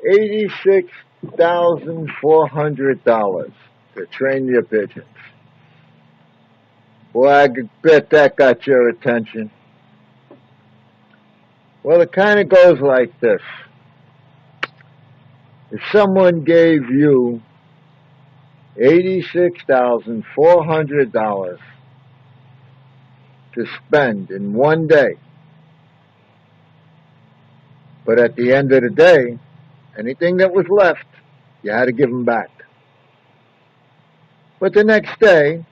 $86,400 to train your pigeons. Boy, I could bet that got your attention. Well, it kind of goes like this. If someone gave you $86,400 to spend in one day, but at the end of the day, anything that was left, you had to give them back. But the next day,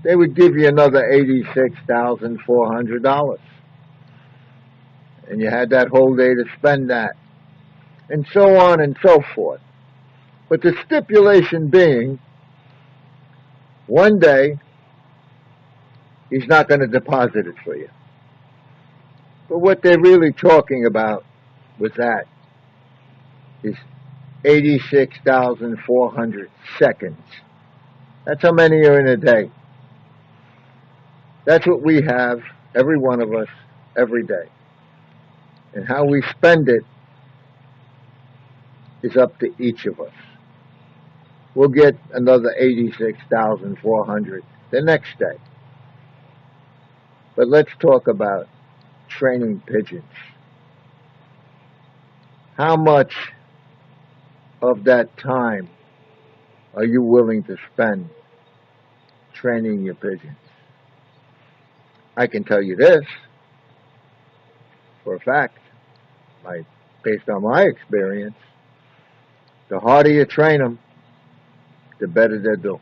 they would give you another $86,400. And you had that whole day to spend that. And so on and so forth. But the stipulation being, one day, he's not going to deposit it for you. But what they're really talking about with that is 86,400 seconds. That's how many are in a day. That's what we have, every one of us, every day. And how we spend it is up to each of us. We'll get another 86,400 the next day. But let's talk about training pigeons. How much of that time are you willing to spend training your pigeons? I can tell you this for a fact, based on my experience, the harder you train them, the better they do.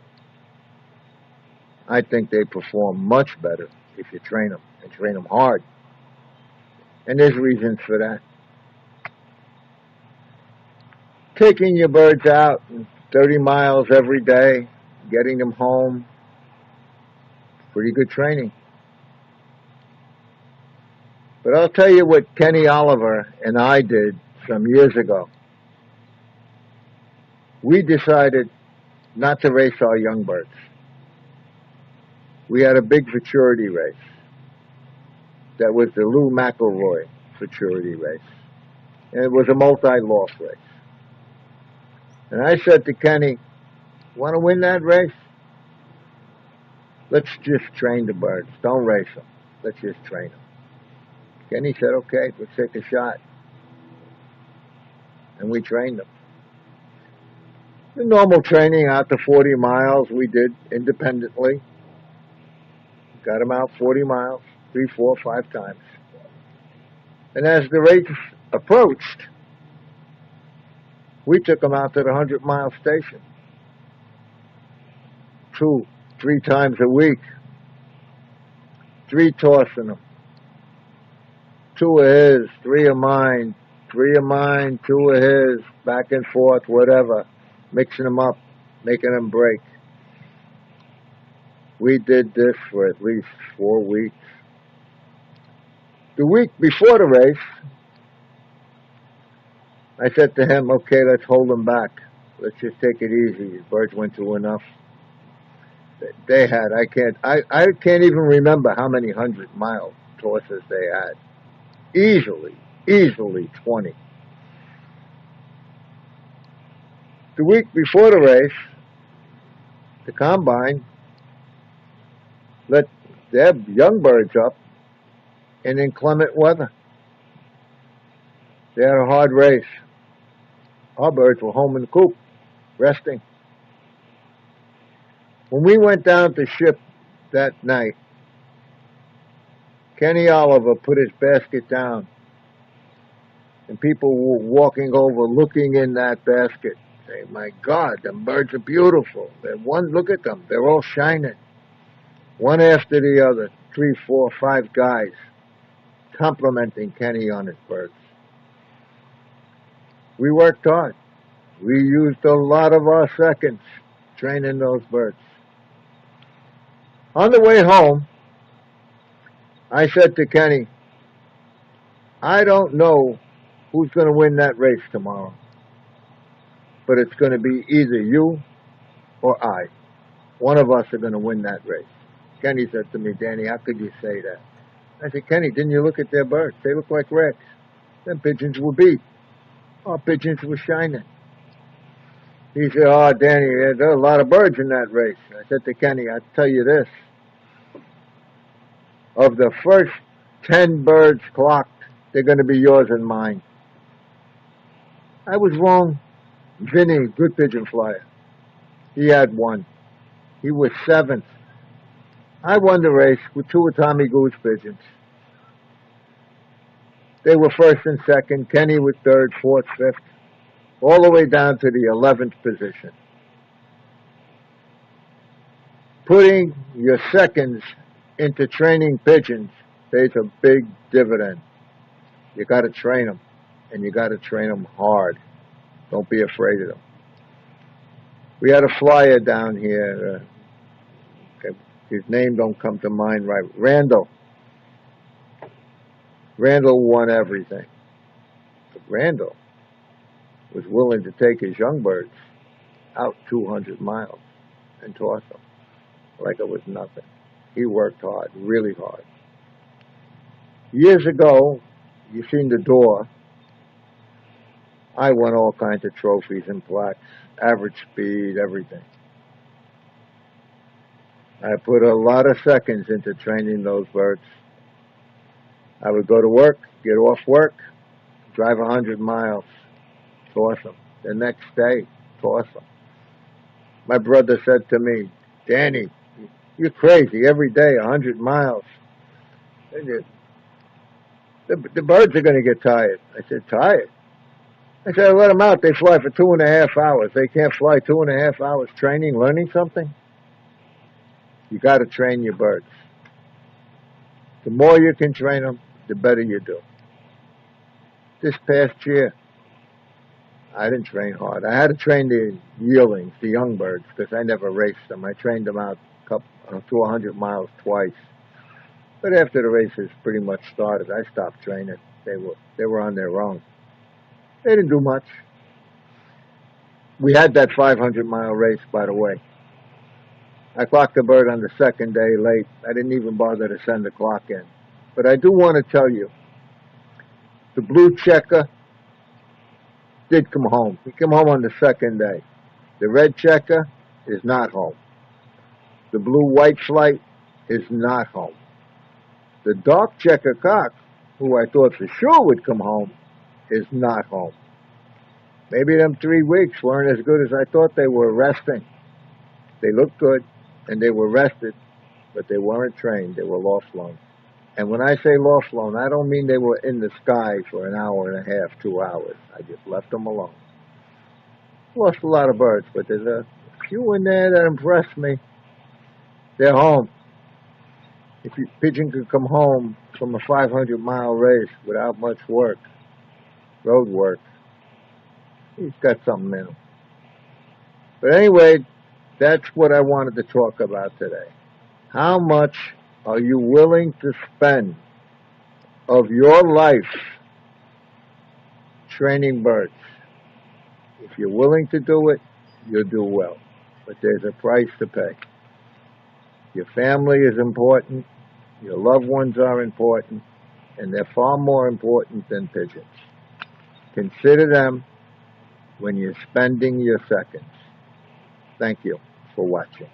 I think they perform much better if you train them and train them hard. And there's reasons for that. Taking your birds out 30 miles every day, getting them home, pretty good training. But I'll tell you what Kenny Oliver and I did some years ago. We decided not to race our young birds. We had a big futurity race. That was the Lou McElroy futurity race. And it was a multi-loss race. And I said to Kenny, want to win that race? Let's just train the birds. Don't race them. Let's just train them. Kenny said, okay, let's take a shot. And we trained them. The normal training out to 40 miles we did independently. Got them out 40 miles, 3, 4, 5 times. And as the race approached, we took them out to the 100-mile station. 2, 3 times a week. 3 tossing them. 2 of his, 3 of mine, 3 of mine, 2 of his, back and forth, whatever. Mixing them up, making them break. We did this for at least 4 weeks. The week before the race, I said to him, okay, let's hold them back. Let's just take it easy. The birds went through enough. They had, I can't even remember how many 100-mile tosses they had. Easily 20. The week before the race, the combine let their young birds up in inclement weather. They had a hard race. Our birds were home in the coop, resting. When we went down to ship that night, Kenny Oliver put his basket down, and people were walking over, looking in that basket, saying, my God, them birds are beautiful. Look at them. They're all shining. One after the other, 3, 4, 5 guys complimenting Kenny on his birds. We worked hard. We used a lot of our seconds training those birds. On the way home, I said to Kenny, I don't know who's going to win that race tomorrow, but it's going to be either you or I. One of us are going to win that race. Kenny said to me, Danny, how could you say that? I said, Kenny, didn't you look at their birds? They look like wrecks. Them pigeons were beat. Our pigeons were shining. He said, "Oh, Danny, there are a lot of birds in that race." I said to Kenny, "I'll tell you this. Of the first 10 birds clocked, they're going to be yours and mine." I was wrong. Vinny, good pigeon flyer, he had one. He was 7th. I won the race with 2 Tommy Goose pigeons. They were 1st and 2nd. Kenny was 3rd, 4th, 5th, all the way down to the 11th position. Putting your seconds into training pigeons pays a big dividend. You got to train them, and you got to train them hard. Don't be afraid of them. We had a flyer down here. His name don't come to mind right. Randall. Randall won everything. But Randall was willing to take his young birds out 200 miles and toss them like it was nothing. He worked hard, really hard. Years ago, you seen the door. I won all kinds of trophies and plaques, average speed, everything. I put a lot of seconds into training those birds. I would go to work, get off work, drive 100 miles, toss them. The next day, toss them. My brother said to me, "Danny, you're crazy. Every day, 100 miles. The birds are going to get tired." I said, "Tired?" I said, "Let them out. They fly for 2.5 hours. They can't fly 2.5 hours training, learning something." You got to train your birds. The more you can train them, the better you do. This past year, I didn't train hard. I had to train the yearlings, the young birds, because I never raced them. I trained them out to 100 miles twice. But after the races pretty much started, I stopped training. They were on their own. They didn't do much. We had that 500-mile race, by the way. I clocked the bird on the 2nd day late. I didn't even bother to send the clock in. But I do want to tell you, the blue checker did come home. He came home on the 2nd day. The red checker is not home. The blue-white flight is not home. The dark checker cock, who I thought for sure would come home, is not home. Maybe them 3 weeks weren't as good as I thought they were resting. They looked good, and they were rested, but they weren't trained. They were loft-flown. And when I say loft-flown, I don't mean they were in the sky for an hour and a half, 2 hours. I just left them alone. Lost a lot of birds, but there's a few in there that impressed me. They're home. If a pigeon could come home from a 500-mile race without much work, road work, he's got something in him. But anyway, that's what I wanted to talk about today. How much are you willing to spend of your life training birds? If you're willing to do it, you'll do well. But there's a price to pay. Your family is important. Your loved ones are important. And they're far more important than pigeons. Consider them when you're spending your seconds. Thank you for watching.